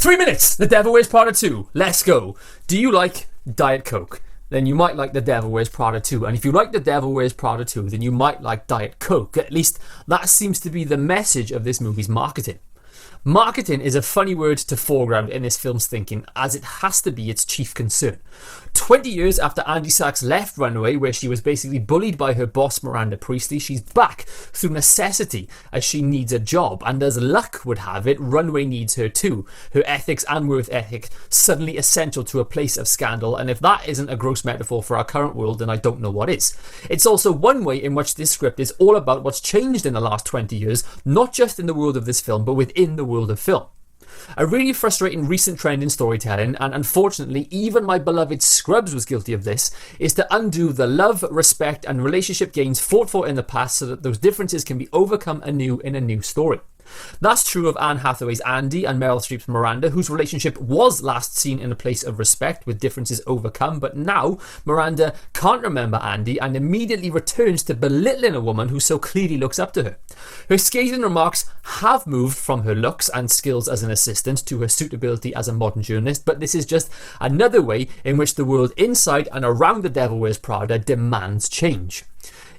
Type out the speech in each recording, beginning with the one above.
3 minutes! The Devil Wears Prada 2. Let's go. Do you like Diet Coke? Then you might like The Devil Wears Prada 2. And if you like The Devil Wears Prada 2, then you might like Diet Coke. At least that seems to be the message of this movie's marketing. Marketing is a funny word to foreground in this film's thinking, as it has to be its chief concern. 20 years after Andy Sachs left Runway, where she was basically bullied by her boss Miranda Priestley, she's back through necessity as she needs a job, and as luck would have it, Runway needs her too. Her ethics and work ethic suddenly essential to a place of scandal, and if that isn't a gross metaphor for our current world, then I don't know what is. It's also one way in which this script is all about what's changed in the last 20 years, not just in the world of this film, but within the world of film. A really frustrating recent trend in storytelling, and unfortunately even my beloved Scrubs was guilty of this, is to undo the love, respect and relationship gains fought for in the past so that those differences can be overcome anew in a new story. That's true of Anne Hathaway's Andy and Meryl Streep's Miranda, whose relationship was last seen in a place of respect with differences overcome, but now Miranda can't remember Andy and immediately returns to belittling a woman who so clearly looks up to her. Her scathing remarks have moved from her looks and skills as an assistant to her suitability as a modern journalist, but this is just another way in which the world inside and around The Devil Wears Prada demands change.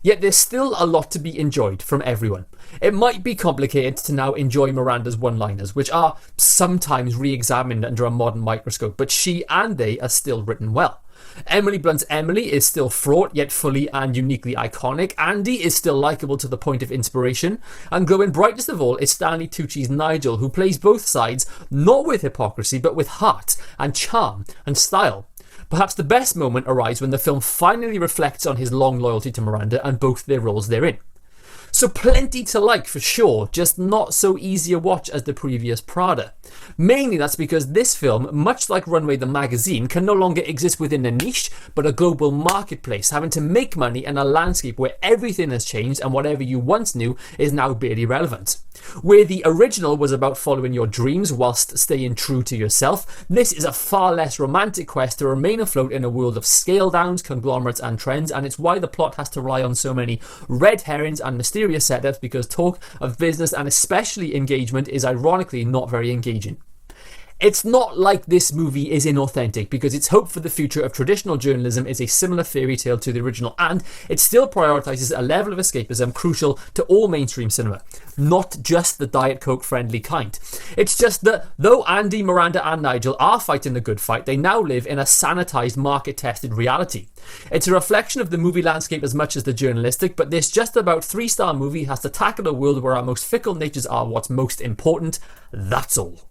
Yet there's still a lot to be enjoyed from everyone. It might be complicated to now enjoy Miranda's one-liners, which are sometimes re-examined under a modern microscope, but she and they are still written well. Emily Blunt's Emily is still fraught, yet fully and uniquely iconic. Andy is still likeable to the point of inspiration. And glowing brightest of all is Stanley Tucci's Nigel, who plays both sides, not with hypocrisy, but with heart and charm and style. Perhaps the best moment arrives when the film finally reflects on his long loyalty to Miranda and both their roles therein. So plenty to like for sure, just not so easy a watch as the previous Prada. Mainly that's because this film, much like Runway the magazine, can no longer exist within a niche but a global marketplace, having to make money in a landscape where everything has changed and whatever you once knew is now barely relevant. Where the original was about following your dreams whilst staying true to yourself, this is a far less romantic quest to remain afloat in a world of scale downs, conglomerates and trends, and it's why the plot has to rely on so many red herrings and mysterious setups, because talk of business and especially engagement is ironically not very engaging. It's not like this movie is inauthentic, because its hope for the future of traditional journalism is a similar fairy tale to the original, and it still prioritises a level of escapism crucial to all mainstream cinema, not just the Diet Coke friendly kind. It's just that though Andy, Miranda and Nigel are fighting the good fight, they now live in a sanitised, market-tested reality. It's a reflection of the movie landscape as much as the journalistic, but this just about 3-star movie has to tackle a world where our most fickle natures are what's most important. That's all.